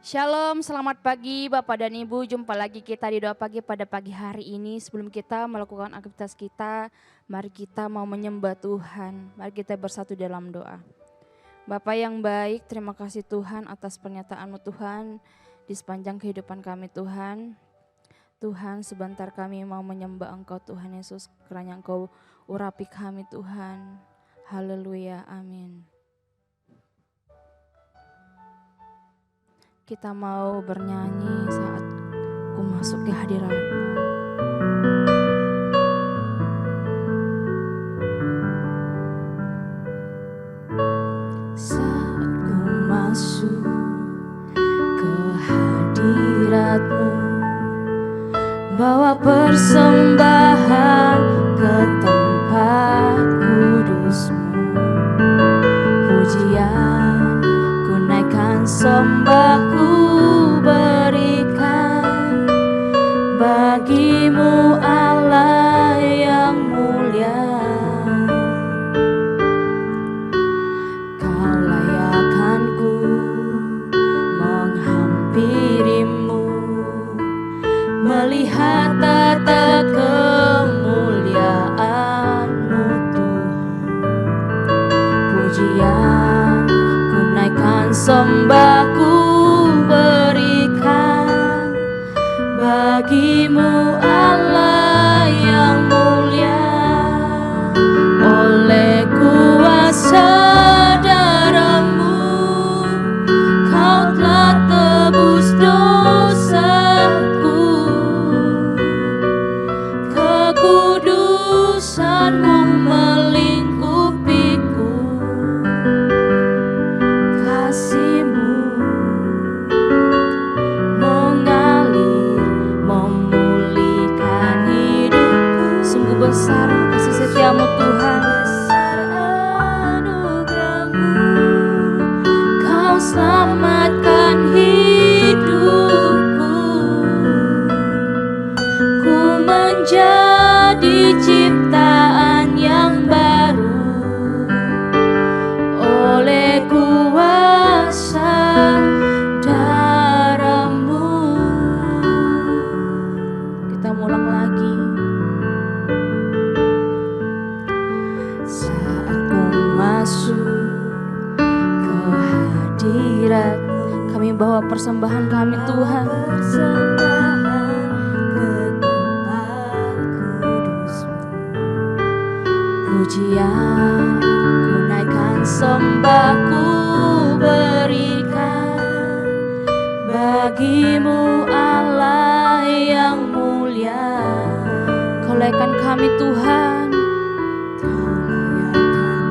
Shalom, selamat pagi Bapak dan Ibu. Jumpa lagi kita di doa pagi pada pagi hari ini. Sebelum kita melakukan aktivitas kita, mari kita mau menyembah Tuhan. Mari kita bersatu dalam doa. Bapak yang baik, terima kasih Tuhan atas pernyataan-Mu Tuhan di sepanjang kehidupan kami Tuhan. Tuhan, sebentar kami mau menyembah Engkau Tuhan Yesus, kiranya Engkau urapi kami Tuhan. Haleluya, amin. Kita mau bernyanyi saat ku masuk ke hadirat-Mu. Saat ku masuk ke hadirat-Mu, bawa persembahan ke tempat kudus-Mu. Pujian ku naikkan, sembahku berikan bagi-Mu Allah yang mulia. Kau layakkan ku menghampiri-Mu, melihat tata kemuliaan-Mu Tuhan. Pujian ku naikkan, sembahku berikan bagi-Mu Allah yang mulia. Oleh kuasa darah-Mu, Kau telah tebus dosaku. Kekudusan-Mu melingkupiku, kasih-Mu mengalir memulihkan hidupku. Sungguh besar kasih setia-Mu Tuhan, besar anugerah-Mu. Kau selamatkan hidupku, ku menjadi ciptaan yang baru oleh kuasa darah-Mu. Kita ulang lagi. Saat ku masuk ke hadirat, kami bawa persembahan kami Tuhan. Persembahan ke tempat kudus-Mu. Pujian ku naikkan, sembahku berikan bagi-Mu Allah yang mulia. Kau layakkan kami Tuhan, Kau layakkan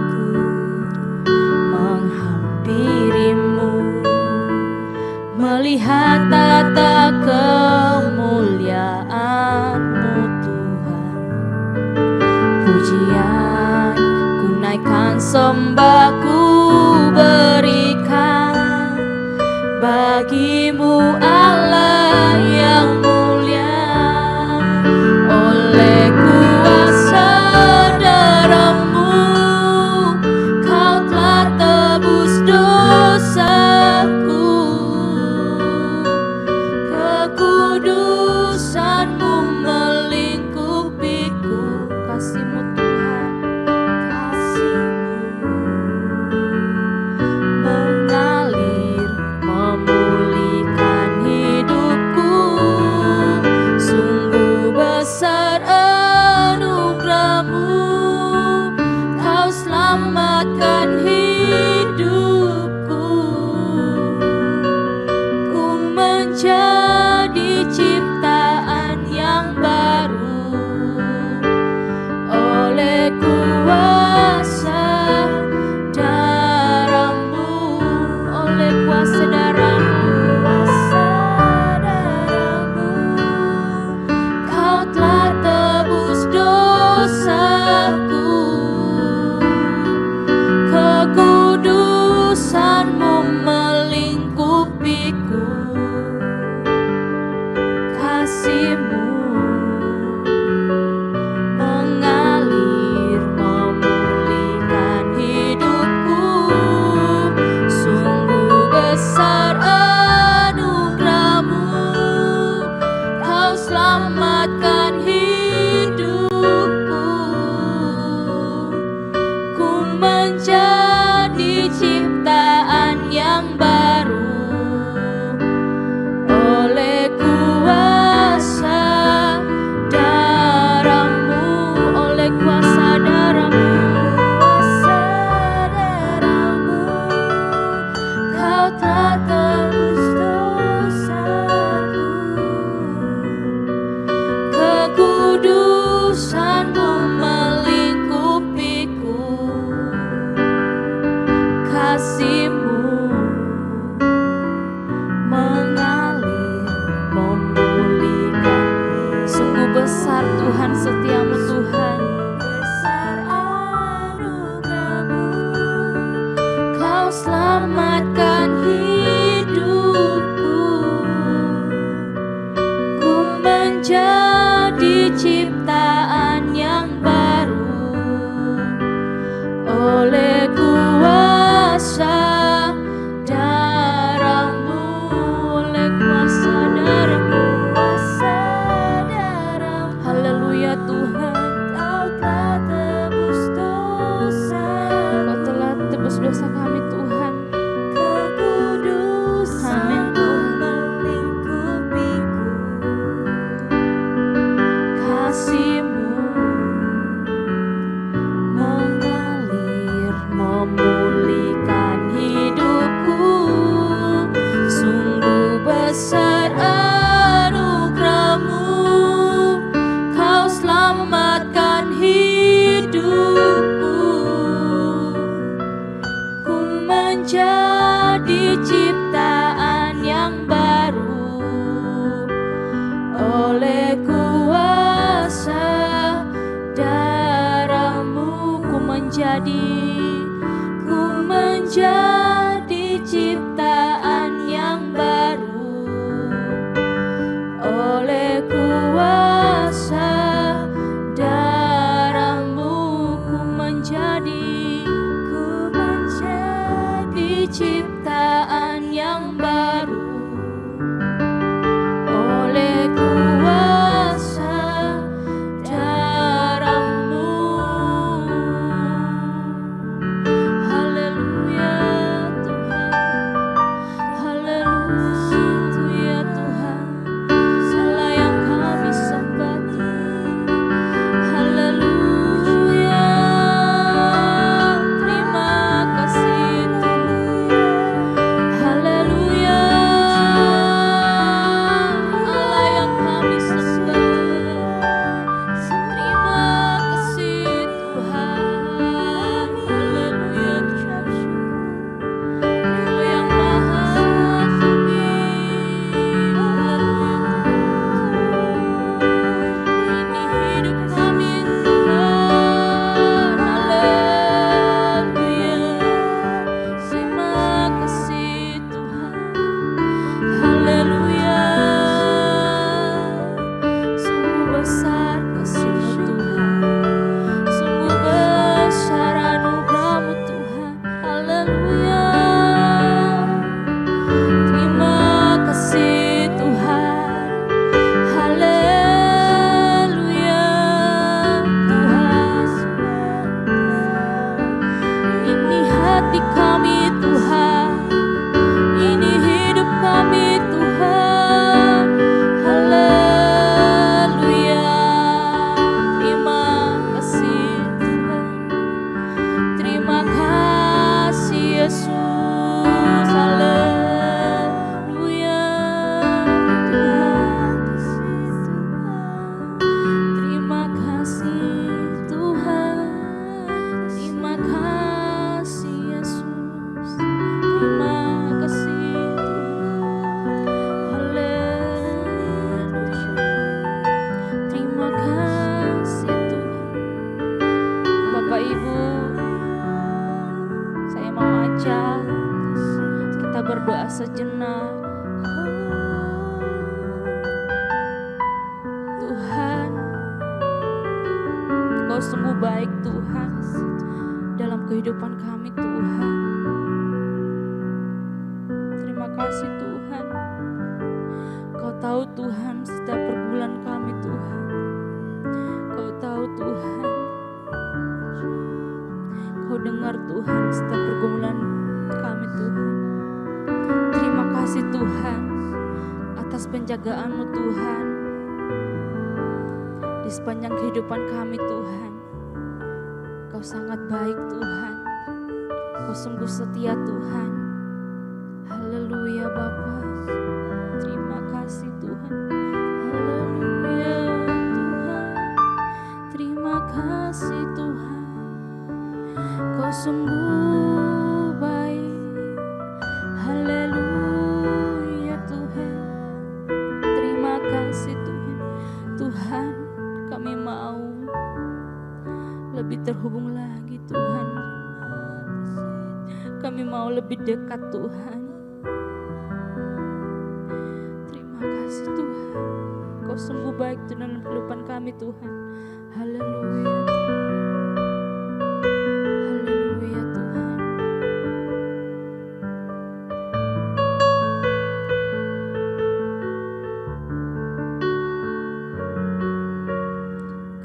ku menghampiri-Mu, melihat tata kemuliaan-Mu Tuhan. Pujian ku naikkan, sembahku berikan bagi-Mu Allah yang mulia. Oleh kuasa darah-Mu, Kau telah tebus dosaku. Kekudusan-Mu melingkupiku, kasih-Mu Tuhan, kasih-Mu mengalir memulihkan hidupku. Sungguh besar anugerah-Mu, Kau selamatkan hidupku. Ku menjadi ciptaan yang baru oleh kuasa darah-Mu. Oleh kuasa darah-Mu, kuasa darah-Mu, Kau telah tebus dosaku. kasih-Mu mengalir, memulihkan. Sungguh besar Tuhan, setiamu Tuhan. Besar anugerah-Mu, Kau selamatkan hidupku. Ku menjadi ciptaan yang baru oleh kuasa darah-Mu, oleh kuasa darah-Mu. Haleluya Tuhan, Kau telah tebus dosa, Kau telah tebus dosa kami Tuhan. Kekudusan melingkupiku, kasih-Mu mengalir, memulihkan hidupku. Sungguh besar anugerah-Mu, Kau selamatkan hidupku. Ku menjadi ciptaan yang baru oleh kuasa darah-Mu. Ku menjadi ciptaan yang baru oleh kuasa darah-Mu. Ku menjadi ciptaan yang baru oleh kuasa darah-Mu. Haleluya Tuhan, haleluya Tuhan, segala yang kami sembah. Haleluya, terima kasih Tuhan. Haleluya, Allah yang kami sembah. Terima kasih Tuhan. Haleluya, Kau yang maha tinggi. Ini hidup kami Tuhan. Haleluya, terima kasih Tuhan. Haleluya, sungguh besar kasih-Mu Tuhan, sungguh besar anugerah-Mu Tuhan. Haleluya, terima kasih Tuhan. Haleluya Tuhan, ini hati kami Tuhan, ini hidup kami Tuhan. Haleluya, terima kasih Tuhan. Terima kasih Yesus. Haleluya, terima kasih Tuhan. Terima kasih Yesus. Terima kasih Tuhan. Haleluya, terima kasih Tuhan. Bapak Ibu, saya mau ajak kita berdoa sejenak. Tuhan, Kau sungguh baik Tuhan dalam kehidupan kami Tuhan. Terima kasih Tuhan. Kau tahu Tuhan setiap pergumulan kami Tuhan. Kau tahu Tuhan. Kau dengar Tuhan setiap pergumulan kami Tuhan. Terima kasih Tuhan atas penjagaan-Mu Tuhan di sepanjang kehidupan kami Tuhan. Kau sangat baik Tuhan. Kau sungguh setia Tuhan. Haleluya Bapa. Terima kasih Tuhan. Haleluya Tuhan. Terima kasih Tuhan. Kau sungguh baik. Kami mau lebih dekat Tuhan. Terima kasih Tuhan. Kau sungguh baik dalam kehidupan kami Tuhan. Haleluya. Haleluya Tuhan.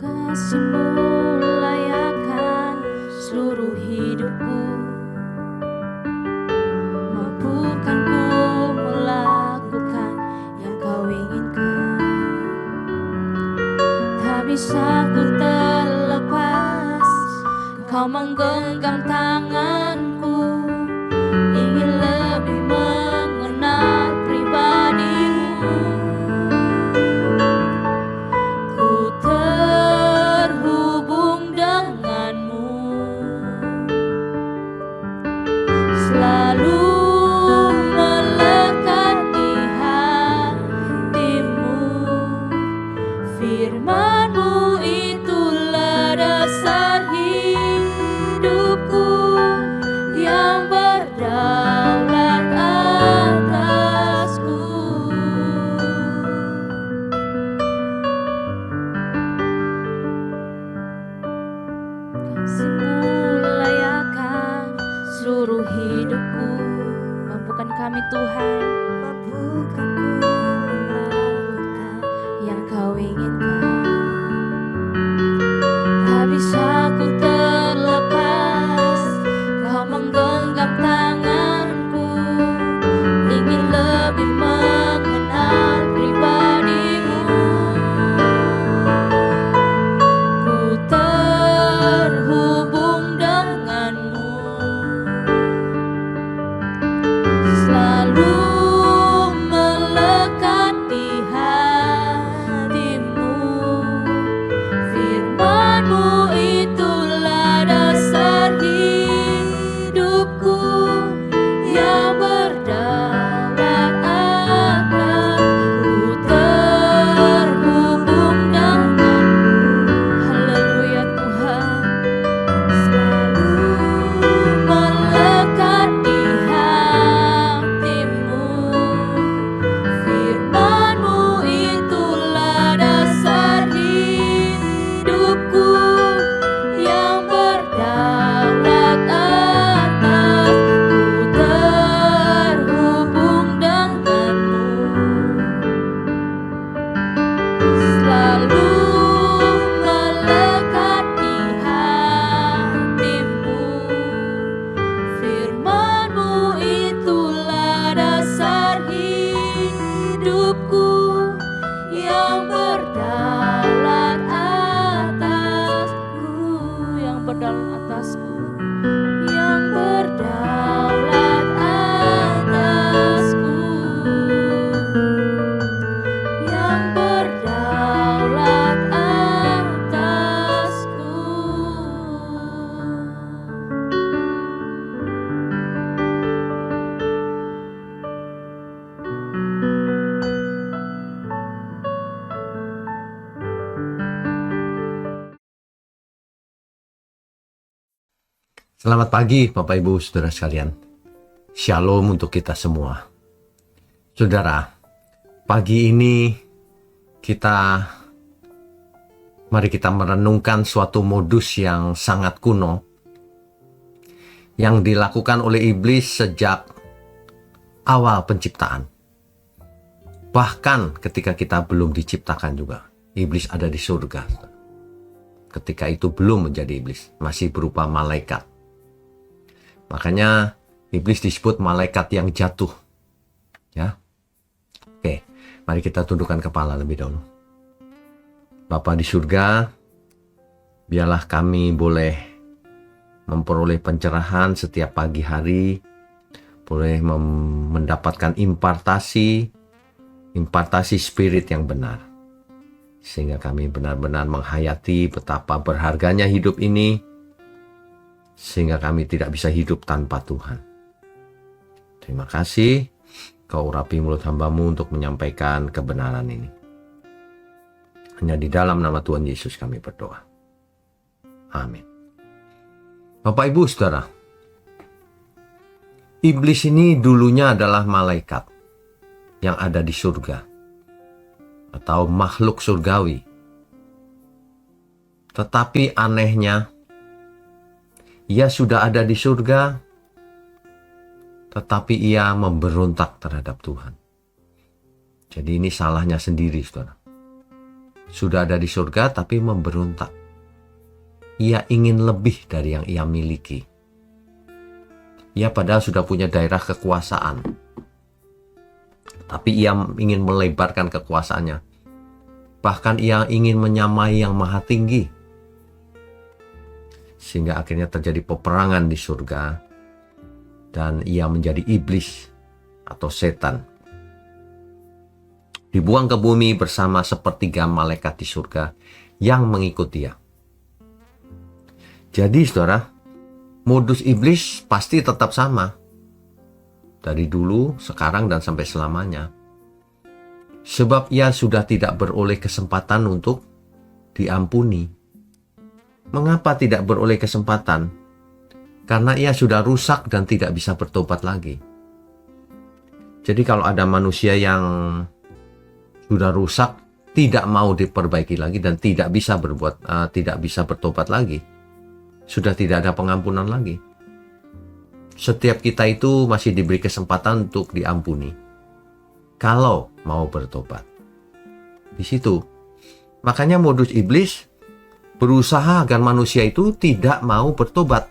Kasih-Mu layakan seluruh hidupku. Mampukan ku melakukan yang Kau inginkan. Tak bisa ku terlepas, Kau menggenggam tanganku. Ingin lebih mengenal pribadi-Mu. Ku terhubung dengan-Mu, selalu melekat di hatimu. Firman-Mu itulah dasar hidupku yang berdaulat atasku. Kasih-Mu layakan seluruh hidupku. Mampukan kami Tuhan, mampukan ku melakukan yang Kau inginkan. Tak bisa ku terlepas, Kau menggenggam tanganku. Ingin lebih mengenal pribadi-Mu. Ku terhubung dengan-Mu, selalu melekat di hatimu. Firman-Mu itulah dasar hidupku yang berdaulat atasku. Terhubung dengan-Mu. Haleluya Tuhan. Selalu melekat di hatimu. Firman-Mu itulah dasar hidupku yang berdaulat atasku. Terhubung dengan-Mu, selalu melekat di hatimu. Firman-Mu itulah dasar hidupku yang berdaulat atasku. Yang berdaulat atasku. Yang berdaulat atasku. Yang berdaulat atasku. Selamat pagi Bapak Ibu Saudara sekalian. Shalom untuk kita semua. Saudara, pagi ini mari kita merenungkan suatu modus yang sangat kuno yang dilakukan oleh iblis sejak awal penciptaan. Bahkan ketika kita belum diciptakan juga, iblis ada di surga. Ketika itu belum menjadi iblis, masih berupa malaikat. Makanya iblis disebut malaikat yang jatuh. Ya. Oke, mari kita tundukkan kepala lebih dahulu. Bapa di surga, biarlah kami boleh memperoleh pencerahan setiap pagi hari, boleh mendapatkan impartasi spirit yang benar. Sehingga kami benar-benar menghayati betapa berharganya hidup ini, sehingga kami tidak bisa hidup tanpa Tuhan. Terima kasih, Kau urapi mulut hamba-Mu untuk menyampaikan kebenaran ini. Hanya di dalam nama Tuhan Yesus kami berdoa. Amin. Bapak Ibu Saudara, Iblis ini dulunya adalah malaikat yang ada di surga atau makhluk surgawi. Tetapi anehnya, ia sudah ada di surga, tetapi ia memberontak terhadap Tuhan. Jadi ini salahnya sendiri, saudara. Sudah ada di surga, tapi memberontak. Ia ingin lebih dari yang ia miliki. Ia padahal sudah punya daerah kekuasaan, tapi ia ingin melebarkan kekuasaannya. Bahkan ia ingin menyamai yang maha tinggi. Sehingga akhirnya terjadi peperangan di surga, dan ia menjadi iblis atau setan. Dibuang ke bumi bersama sepertiga malaikat di surga yang mengikuti dia. Jadi saudara, modus iblis pasti tetap sama. Dari dulu, sekarang, dan sampai selamanya. Sebab ia sudah tidak beroleh kesempatan untuk diampuni. Mengapa tidak beroleh kesempatan? Karena ia sudah rusak dan tidak bisa bertobat lagi. Jadi kalau ada manusia yang sudah rusak, tidak mau diperbaiki lagi dan tidak bisa bertobat lagi, sudah tidak ada pengampunan lagi. Setiap kita itu masih diberi kesempatan untuk diampuni, kalau mau bertobat. Di situ, makanya modus iblis berusaha agar manusia itu tidak mau bertobat.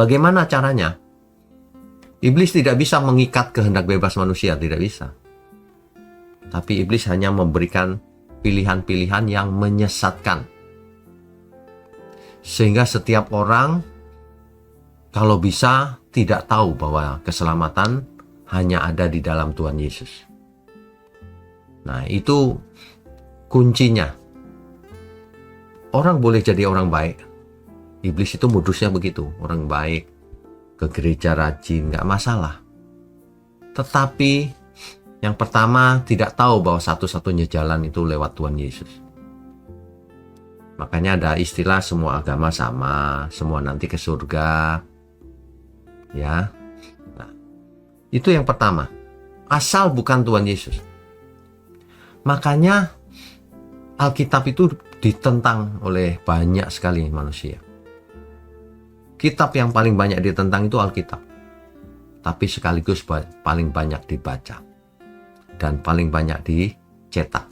Bagaimana caranya? Iblis tidak bisa mengikat kehendak bebas manusia, tidak bisa. Tapi iblis hanya memberikan pilihan-pilihan yang menyesatkan. Sehingga setiap orang, kalau bisa, tidak tahu bahwa keselamatan hanya ada di dalam Tuhan Yesus. Nah, itu kuncinya. Orang boleh jadi orang baik. Iblis itu modusnya begitu. Orang baik, ke gereja rajin, nggak masalah. Tetapi yang pertama, tidak tahu bahwa satu-satunya jalan itu lewat Tuhan Yesus. Makanya ada istilah semua agama sama, semua nanti ke surga. Ya. Nah, itu yang pertama. Asal bukan Tuhan Yesus. Makanya Alkitab itu ditentang oleh banyak sekali manusia. Kitab yang paling banyak ditentang itu Alkitab. Tapi sekaligus paling banyak dibaca. Dan paling banyak dicetak.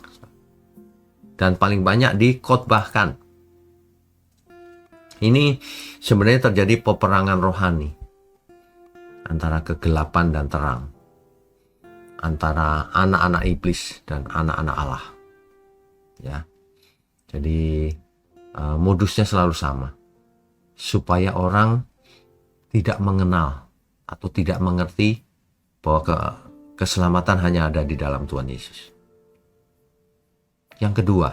Dan paling banyak dikhotbahkan. Ini sebenarnya terjadi peperangan rohani antara kegelapan dan terang, antara anak-anak iblis dan anak-anak Allah. Ya, jadi modusnya selalu sama, supaya orang tidak mengenal atau tidak mengerti bahwa keselamatan hanya ada di dalam Tuhan Yesus. Yang kedua,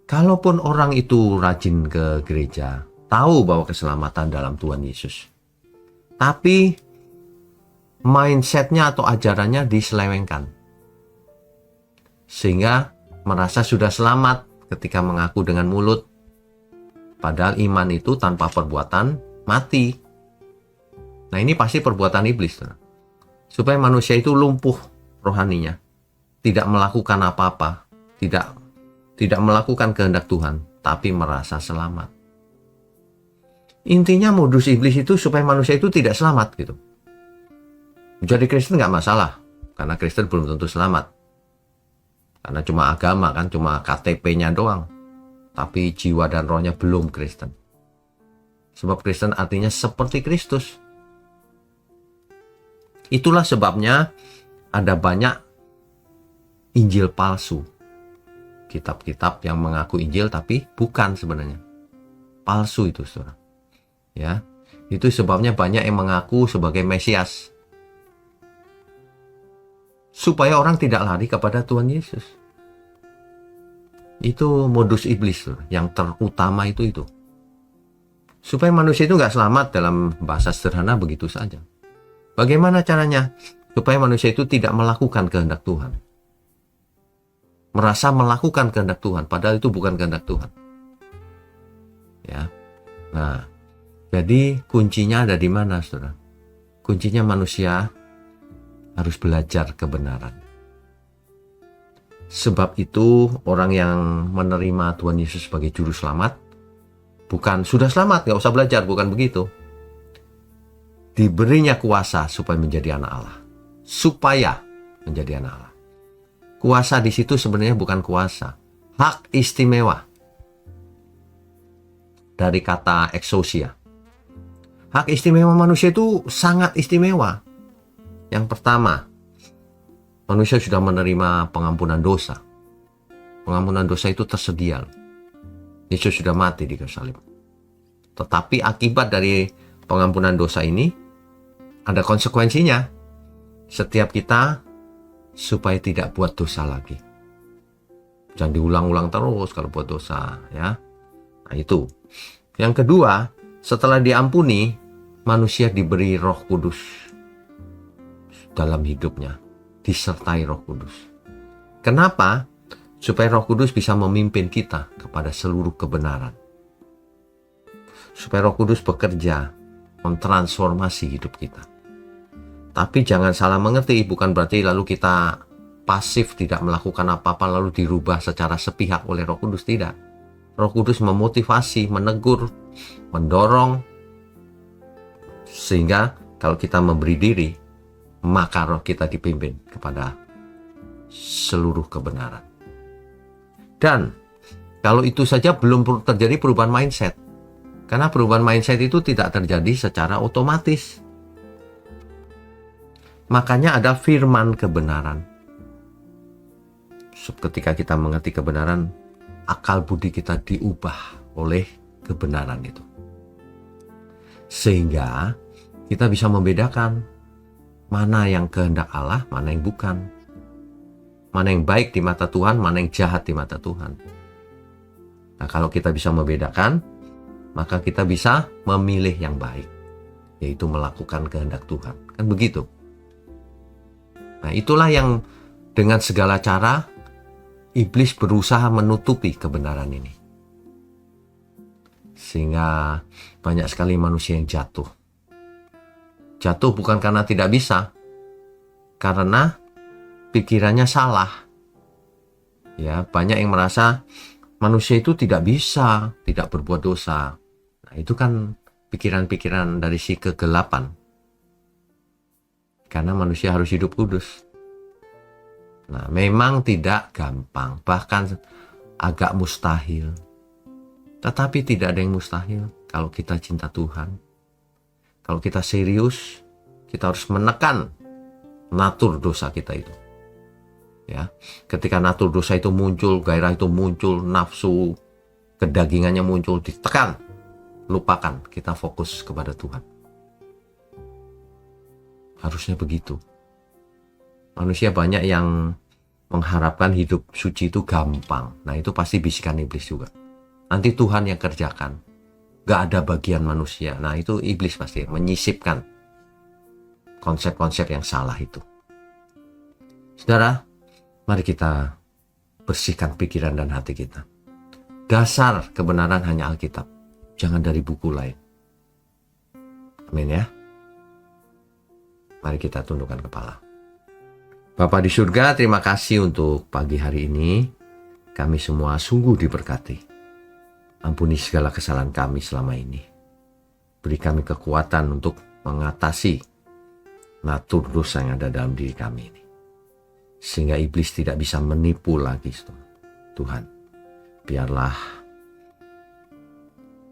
kalaupun orang itu rajin ke gereja, tahu bahwa keselamatan dalam Tuhan Yesus, tapi mindsetnya atau ajarannya diselewengkan, sehingga merasa sudah selamat ketika mengaku dengan mulut, padahal iman itu tanpa perbuatan mati. Nah, ini pasti perbuatan iblis, supaya manusia itu lumpuh rohaninya, tidak melakukan apa-apa, tidak melakukan kehendak Tuhan, tapi merasa selamat. Intinya modus iblis itu supaya manusia itu tidak selamat gitu. Jadi Kristen nggak masalah, karena Kristen belum tentu selamat. Karena cuma agama kan, cuma KTP-nya doang. Tapi jiwa dan rohnya belum Kristen. Sebab Kristen artinya seperti Kristus. Itulah sebabnya ada banyak Injil palsu. Kitab-kitab yang mengaku Injil tapi bukan sebenarnya. Palsu itu, saudara. Ya, itu sebabnya banyak yang mengaku sebagai Mesias. Supaya orang tidak lari kepada Tuhan Yesus. Itu modus iblis yang terutama itu. Supaya manusia itu nggak selamat, dalam bahasa sederhana begitu saja. Bagaimana caranya? Supaya manusia itu tidak melakukan kehendak Tuhan. Merasa melakukan kehendak Tuhan, padahal itu bukan kehendak Tuhan. Ya. Nah, Jadi kuncinya ada di mana, saudara? Kuncinya manusia harus belajar kebenaran. Sebab itu orang yang menerima Tuhan Yesus sebagai juru selamat, bukan sudah selamat, gak usah belajar, bukan begitu. Diberinya kuasa supaya menjadi anak Allah. Supaya menjadi anak Allah. Kuasa di situ sebenarnya bukan kuasa, hak istimewa. Dari kata exousia. Hak istimewa manusia itu sangat istimewa. Yang pertama, manusia sudah menerima pengampunan dosa. Pengampunan dosa itu tersedia. Yesus sudah mati di kayu salib. Tetapi akibat dari pengampunan dosa ini, ada konsekuensinya. Setiap kita supaya tidak buat dosa lagi. Jangan diulang-ulang terus kalau buat dosa, ya. Nah, itu. Yang kedua, setelah diampuni, manusia diberi Roh Kudus dalam hidupnya, disertai Roh Kudus. Kenapa? Supaya Roh Kudus bisa memimpin kita kepada seluruh kebenaran. Supaya Roh Kudus bekerja mentransformasi hidup kita. Tapi jangan salah mengerti, bukan berarti lalu kita pasif tidak melakukan apa-apa lalu dirubah secara sepihak oleh Roh Kudus, tidak. Roh Kudus memotivasi, menegur, mendorong, sehingga kalau kita memberi diri, maka roh kita dipimpin kepada seluruh kebenaran. Dan kalau itu saja belum terjadi perubahan mindset, karena perubahan mindset itu tidak terjadi secara otomatis. Makanya ada firman kebenaran. Ketika kita mengerti kebenaran, akal budi kita diubah oleh kebenaran itu. Sehingga kita bisa membedakan mana yang kehendak Allah, mana yang bukan. Mana yang baik di mata Tuhan, mana yang jahat di mata Tuhan. Nah, kalau kita bisa membedakan, maka kita bisa memilih yang baik, yaitu melakukan kehendak Tuhan. Kan begitu. Nah, itulah yang dengan segala cara iblis berusaha menutupi kebenaran ini. Sehingga banyak sekali manusia yang jatuh. Jatuh bukan karena tidak bisa, karena pikirannya salah. Ya, banyak yang merasa manusia itu tidak bisa, tidak berbuat dosa. Nah, itu kan pikiran-pikiran dari si kegelapan. Karena manusia harus hidup kudus. Nah, memang tidak gampang, bahkan agak mustahil. Tetapi tidak ada yang mustahil kalau kita cinta Tuhan. Kalau kita serius, kita harus menekan natur dosa kita itu. Ya, ketika natur dosa itu muncul, gairah itu muncul, nafsu kedagingannya muncul, ditekan, lupakan, kita fokus kepada Tuhan. Harusnya begitu. Manusia banyak yang mengharapkan hidup suci itu gampang. Nah, itu pasti bisikan iblis juga. Nanti Tuhan yang kerjakan. Gak ada bagian manusia. Nah, itu iblis pasti menyisipkan konsep-konsep yang salah itu. Saudara, mari kita bersihkan pikiran dan hati kita. Dasar kebenaran hanya Alkitab. Jangan dari buku lain. Amin ya. Mari kita tundukkan kepala. Bapa di surga, terima kasih untuk pagi hari ini. Kami semua sungguh diberkati. Ampuni segala kesalahan kami selama ini. Beri kami kekuatan untuk mengatasi natur dosa yang ada dalam diri kami ini. Sehingga iblis tidak bisa menipu lagi, Tuhan. Biarlah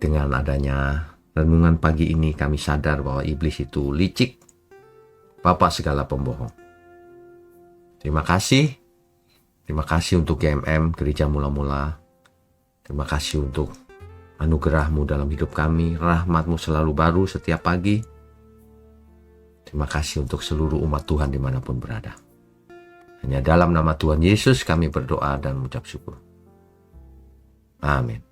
dengan adanya renungan pagi ini kami sadar bahwa iblis itu licik, bapa segala pembohong. Terima kasih. Terima kasih untuk GMM, Gereja Mula-Mula. Terima kasih untuk anugerah-Mu dalam hidup kami. Rahmat-Mu selalu baru setiap pagi. Terima kasih untuk seluruh umat Tuhan dimanapun berada. Hanya dalam nama Tuhan Yesus kami berdoa dan mengucap syukur. Amin.